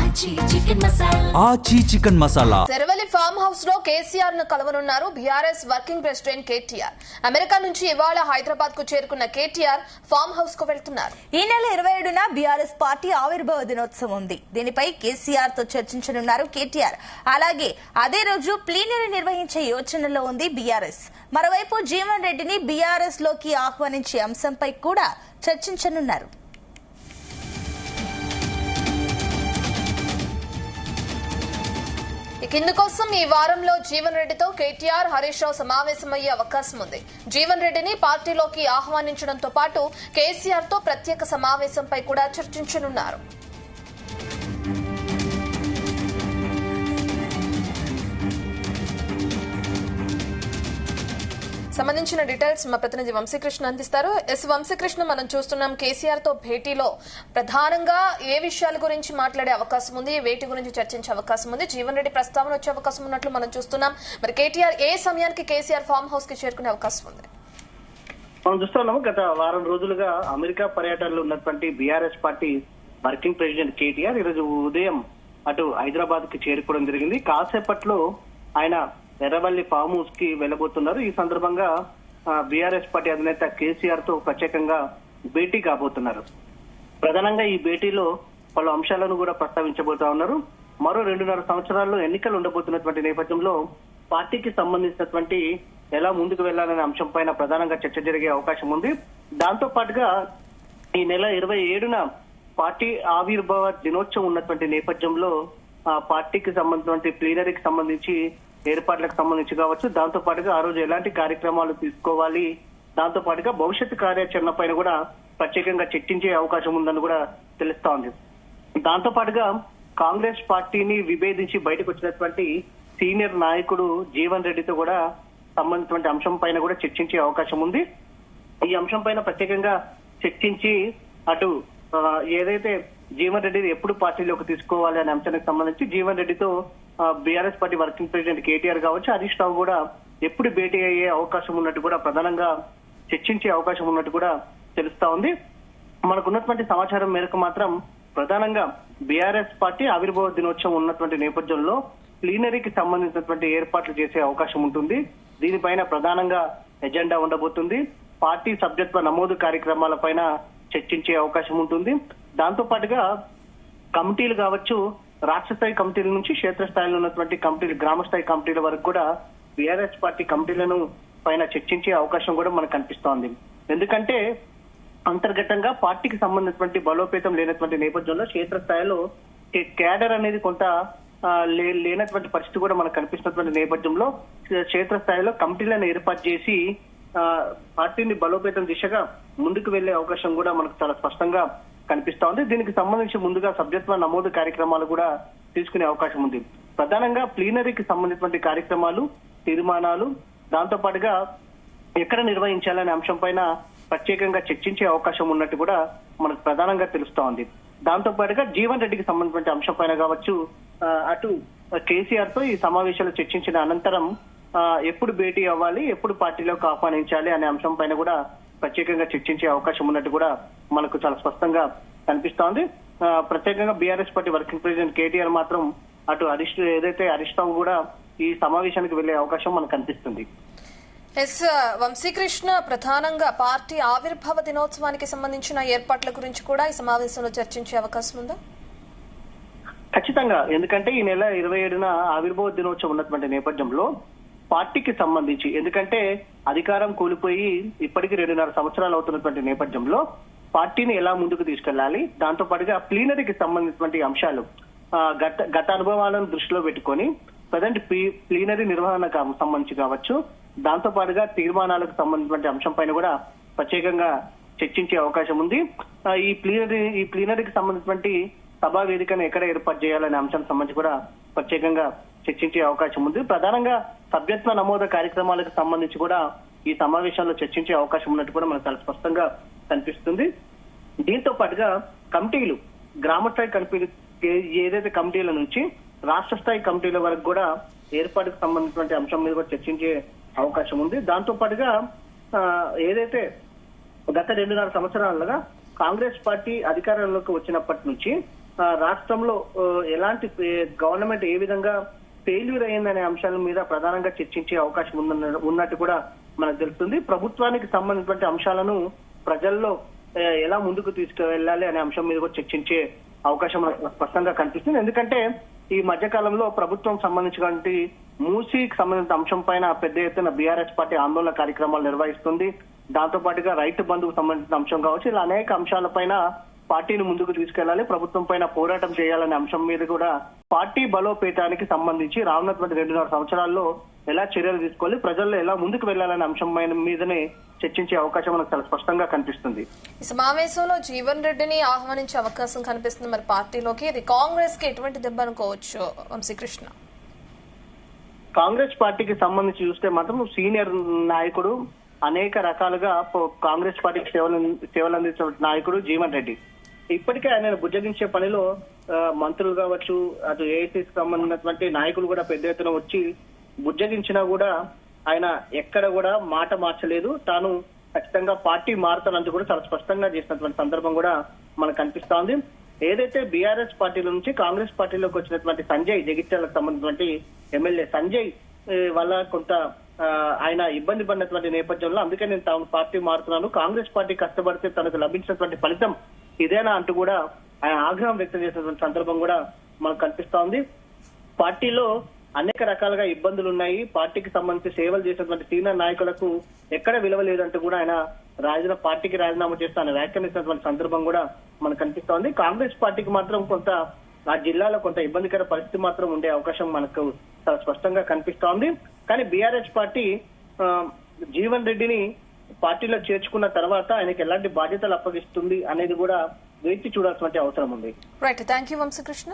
ఆచి చికెన్ మసాలా. తెరవలి farmhouse లో కేసీఆర్ ను కలవనున్నారు BRS working president KTR. America నుంచి ఇవాళ హైదరాబాద్ కు చేరుకున్న కేటీఆర్ ఫామ్ హౌస్ కు వెళ్తున్నారు. ఈ నెల 27న బీఆర్ఎస్ పార్టీ ఆవిర్భావ దినోత్సవం ఉంది. దీనిపై కేసీఆర్ తో చర్చించనున్నారు కేటీఆర్. అలాగే అదే రోజు ప్లీనరీ నిర్వహించే యోచనలో ఉంది బీఆర్ఎస్. మరోవైపు జీవన్ రెడ్డిని బీఆర్ఎస్ లోకి ఆహ్వానించే అంశంపై కూడా చర్చించనున్నారు. ఇందుకోసం ఈ వారంలో జీవన్ రెడ్డితో కేటీఆర్, హరీష్ రావు సమావేశమయ్యే అవకాశం ఉంది. జీవన్ రెడ్డిని పార్టీలోకి ఆహ్వానించడంతో పాటు కేసీఆర్ తో ప్రత్యేక సమావేశంపై కూడా చర్చించనున్నారు. సంబంధించిన డీటెయిల్స్ మా ప్రతినిధి వంశీకృష్ణ అందిస్తారు. వంశీకృష్ణ, మనం చూస్తున్నాం కేసీఆర్ తో భేటీలో ప్రధానంగా ఏ విషయాల గురించి మాట్లాడే అవకాశం ఉంది, వేటి గురించి చర్చించే అవకాశం ఉంది, జీవన్ రెడ్డి ప్రస్తావన వచ్చే అవకాశం ఉన్నట్లు మనం చూస్తున్నాం. మరి కేటీఆర్ ఏ సమయానికి కేసీఆర్ ఫామ్ హౌస్ కి చేరుకునే అవకాశం ఉంది? మనం చూస్తున్నాము గత వారం రోజులుగా అమెరికా పర్యటనలో ఉన్నటువంటి BRS party working president KTR ఈరోజు ఉదయం అటు హైదరాబాద్ కి చేరుకోవడం జరిగింది. కాసేపట్లో ఆయన ఎర్రవల్లి ఫామ్ హౌస్ కి వెళ్లబోతున్నారు. ఈ సందర్భంగా బీఆర్ఎస్ పార్టీ అధినేత కేసీఆర్ తో ప్రత్యేకంగా భేటీ కాబోతున్నారు. ప్రధానంగా ఈ భేటీలో పలు అంశాలను కూడా ప్రస్తావించబోతా ఉన్నారు. మరో 2.5 సంవత్సరాల్లో ఎన్నికలు ఉండబోతున్నటువంటి నేపథ్యంలో పార్టీకి సంబంధించినటువంటి ఎలా ముందుకు వెళ్లాలనే అంశం పైన ప్రధానంగా చర్చ జరిగే అవకాశం ఉంది. దాంతో పాటుగా ఈ నెల 27న పార్టీ ఆవిర్భావ దినోత్సవం ఉన్నటువంటి నేపథ్యంలో పార్టీకి సంబంధించినటువంటి ప్లీనరీకి సంబంధించి ఏర్పాట్లకు సంబంధించి కావచ్చు, దాంతో పాటుగా ఆ రోజు ఎలాంటి కార్యక్రమాలు తీసుకోవాలి, దాంతో పాటుగా భవిష్యత్తు కార్యాచరణ పైన కూడా ప్రత్యేకంగా చర్చించే అవకాశం ఉందని కూడా తెలుస్తా ఉంది. దాంతో పాటుగా కాంగ్రెస్ పార్టీని విభేదించి బయటకు వచ్చినటువంటి సీనియర్ నాయకుడు జీవన్ రెడ్డితో కూడా సంబంధించినటువంటి అంశం పైన కూడా చర్చించే అవకాశం ఉంది. ఈ అంశం పైన ప్రత్యేకంగా చర్చించి అటు ఏదైతే జీవన్ రెడ్డిని ఎప్పుడు పార్టీలోకి తీసుకోవాలి అనే అంశానికి సంబంధించి జీవన్ రెడ్డితో BRS party working president KTR కావచ్చు, హరీష్ రావు కూడా ఎప్పుడు భేటీ అయ్యే అవకాశం ఉన్నట్టు కూడా ప్రధానంగా చర్చించే అవకాశం ఉన్నట్టు కూడా తెలుస్తా ఉంది. మనకున్నటువంటి సమాచారం మేరకు మాత్రం ప్రధానంగా బీఆర్ఎస్ పార్టీ ఆవిర్భావ దినోత్సవం ఉన్నటువంటి నేపథ్యంలో ప్లీనరీకి సంబంధించినటువంటి ఏర్పాట్లు చేసే అవకాశం ఉంటుంది. దీనిపైన ప్రధానంగా ఎజెండా ఉండబోతుంది. పార్టీ సభ్యత్వ నమోదు కార్యక్రమాల పైన చర్చించే అవకాశం ఉంటుంది. దాంతో పాటుగా కమిటీలు కావచ్చు, రాష్ట్ర స్థాయి కమిటీల నుంచి క్షేత్రస్థాయిలో ఉన్నటువంటి కమిటీలు, గ్రామ స్థాయి కమిటీల వరకు కూడా బీఆర్ఎస్ పార్టీ కమిటీలను పైన చర్చించే అవకాశం కూడా మనకు కనిపిస్తోంది. ఎందుకంటే అంతర్గతంగా పార్టీకి సంబంధించినటువంటి బలోపేతం లేనటువంటి నేపథ్యంలో క్షేత్రస్థాయిలో క్యాడర్ అనేది కొంత లేనటువంటి పరిస్థితి కూడా మనకు కనిపిస్తున్నటువంటి నేపథ్యంలో క్షేత్రస్థాయిలో కమిటీలను ఏర్పాటు చేసి పార్టీని బలోపేతం దిశగా ముందుకు వెళ్లే అవకాశం కూడా మనకు చాలా స్పష్టంగా కనిపిస్తా ఉంది. దీనికి సంబంధించి ముందుగా సభ్యత్వ నమోదు కార్యక్రమాలు కూడా తీసుకునే అవకాశం ఉంది. ప్రధానంగా ప్లీనరీకి సంబంధించినటువంటి కార్యక్రమాలు, తీర్మానాలు, దాంతో పాటుగా ఎక్కడ నిర్వహించాలనే అంశం పైన ప్రత్యేకంగా చర్చించే అవకాశం ఉన్నట్టు కూడా మనకు ప్రధానంగా తెలుస్తా ఉంది. దాంతో పాటుగా జీవన్ రెడ్డికి సంబంధించిన అంశం పైన కావచ్చు, అటు కేసీఆర్ తో ఈ సమావేశాలు చర్చించిన అనంతరం ఎప్పుడు భేటీ అవ్వాలి, ఎప్పుడు పార్టీలోకి ఆహ్వానించాలి అనే అంశం పైన కూడా ప్రత్యేకంగా చర్చించే అవకాశం ఉన్నట్టు కూడా మనకు చాలా స్పష్టంగా కనిపిస్తోంది. ప్రత్యేకంగా BRS party working president KTR మాత్రం అటు ఏదైతే హరీష్ రావు కూడా ఈ సమావేశానికి వెళ్లే అవకాశం మనకు కనిపిస్తుంది. వంశీకృష్ణ, ప్రధానంగా పార్టీ ఆవిర్భావ దినోత్సవానికి సంబంధించిన ఏర్పాట్ల గురించి కూడా ఈ సమావేశంలో చర్చించే అవకాశం ఉందా? ఖచ్చితంగా. ఎందుకంటే ఈ నెల 27న ఆవిర్భావ దినోత్సవం ఉన్నటువంటి నేపథ్యంలో పార్టీకి సంబంధించి, ఎందుకంటే అధికారం కూలిపోయి ఇప్పటికీ 2.5 సంవత్సరాలు అవుతున్నటువంటి నేపథ్యంలో పార్టీని ఎలా ముందుకు తీసుకెళ్లాలి, దాంతో పాటుగా ప్లీనరీకి సంబంధించినటువంటి అంశాలు గత అనుభవాలను దృష్టిలో పెట్టుకొని ప్రజెంట్ ప్లీనరీ నిర్వహణకు సంబంధించి కావచ్చు, దాంతో పాటుగా తీర్మానాలకు సంబంధించిన అంశం పైన కూడా ప్రత్యేకంగా చర్చించే అవకాశం ఉంది. ఈ ప్లీనరీకి సంబంధించినటువంటి సభా వేదికను ఎక్కడ ఏర్పాటు చేయాలనే అంశానికి సంబంధించి కూడా ప్రత్యేకంగా చర్చించే అవకాశం ఉంది. ప్రధానంగా సభ్యత్వ నమోదు కార్యక్రమాలకు సంబంధించి కూడా ఈ సమావేశంలో చర్చించే అవకాశం ఉన్నట్టు కూడా మనకు చాలా స్పష్టంగా కనిపిస్తుంది. దీంతో పాటుగా కమిటీలు, గ్రామ స్థాయి కమిటీలు, ఏదైతే కమిటీల నుంచి రాష్ట్ర స్థాయి కమిటీల వరకు కూడా ఏర్పాటుకు సంబంధించిన అంశం మీద కూడా చర్చించే అవకాశం ఉంది. దాంతో పాటుగా ఏదైతే గత 2.5 సంవత్సరాలుగా కాంగ్రెస్ పార్టీ అధికారంలోకి వచ్చినప్పటి నుంచి రాష్ట్రంలో ఎలాంటి గవర్నమెంట్ ఏ విధంగా ఫెయిల్యూర్ అయిందనే అంశాల మీద ప్రధానంగా చర్చించే అవకాశం ఉన్నట్టు కూడా మనకు తెలుస్తుంది. ప్రభుత్వానికి సంబంధించిన అంశాలను ప్రజల్లో ఎలా ముందుకు తీసుకువెళ్ళాలి అనే అంశం మీద కూడా చర్చించే అవకాశం మనకు స్పష్టంగా కనిపిస్తుంది. ఎందుకంటే ఈ మధ్య కాలంలో ప్రభుత్వం సంబంధించినటువంటి మూసీకి సంబంధించిన అంశం పైన పెద్ద ఎత్తున బీఆర్ఎస్ పార్టీ ఆందోళన కార్యక్రమాలు నిర్వహిస్తుంది. దాంతో పాటుగా రైతు బంధుకు సంబంధించిన అంశం కావచ్చు, ఇలా అనేక అంశాలపైన పార్టీని ముందుకు తీసుకెళ్లాలి, ప్రభుత్వం పైన పోరాటం చేయాలనే అంశం మీద కూడా పార్టీ బలోపేతానికి సంబంధించి రానున్నటువంటి 2.5 సంవత్సరాల్లో ఎలా చర్యలు తీసుకోవాలి, ప్రజల్లో ఎలా ముందుకు వెళ్లాలనే అంశం మీదనే చర్చించే అవకాశం మనకు చాలా స్పష్టంగా కనిపిస్తుంది. ఈ సమావేశంలో జీవన్ రెడ్డిని ఆహ్వానించే అవకాశం కనిపిస్తుంది మరి పార్టీలోకి. ఇది కాంగ్రెస్ కి ఎటువంటి దెబ్బ అనుకోవచ్చు వంశీకృష్ణ? కాంగ్రెస్ పార్టీకి సంబంధించి చూస్తే మాత్రం సీనియర్ నాయకుడు, అనేక రకాలుగా కాంగ్రెస్ పార్టీకి సేవలు అందించిన నాయకుడు జీవన్ రెడ్డి. ఇప్పటికే ఆయన బుజ్జగించే పనిలో మంత్రులు కావచ్చు, అటు ఏఐసీకి సంబంధించినటువంటి నాయకులు కూడా పెద్ద ఎత్తున వచ్చి బుజ్జగించినా కూడా ఆయన ఎక్కడ కూడా మాట మార్చలేదు. తాను ఖచ్చితంగా పార్టీ మారుతానంటూ కూడా చాలా స్పష్టంగా చేసినటువంటి సందర్భం కూడా మనకు కనిపిస్తా ఉంది. ఏదైతే బీఆర్ఎస్ పార్టీల నుంచి కాంగ్రెస్ పార్టీలోకి వచ్చినటువంటి సంజయ్, జగిత్యాలకు సంబంధించినటువంటి ఎమ్మెల్యే సంజయ్ వల్ల కొంత ఆయన ఇబ్బంది పడినటువంటి నేపథ్యంలో అందుకే నేను తాను పార్టీ మారుతున్నాను, కాంగ్రెస్ పార్టీ కష్టపడితే తనకు లభించినటువంటి ఫలితం ఇదేనా అంటూ కూడా ఆయన ఆగ్రహం వ్యక్తం చేసినటువంటి సందర్భం కూడా మనకు కనిపిస్తా ఉంది. పార్టీలో అనేక రకాలుగా ఇబ్బందులు ఉన్నాయి, పార్టీకి సంబంధించి సేవలు చేసినటువంటి సీనియర్ నాయకులకు ఎక్కడ విలువ లేదంటూ కూడా ఆయన పార్టీకి రాజీనామా చేస్తూ ఆయన వ్యాఖ్యానించినటువంటి సందర్భం కూడా మనకు కనిపిస్తా ఉంది. కాంగ్రెస్ పార్టీకి మాత్రం కొంత ఆ జిల్లాలో కొంత ఇబ్బందికర పరిస్థితి మాత్రం ఉండే అవకాశం మనకు చాలా స్పష్టంగా కనిపిస్తా ఉంది. కానీ బీఆర్ఎస్ పార్టీ జీవన్ రెడ్డిని పార్టీలో చేర్చుకున్న తర్వాత ఆయనకి ఎలాంటి బాధ్యతలు అప్పగిస్తుంది అనేది కూడా వేచి చూడాల్సిన అవసరం ఉంది. Right, thank you Vamsikrishna.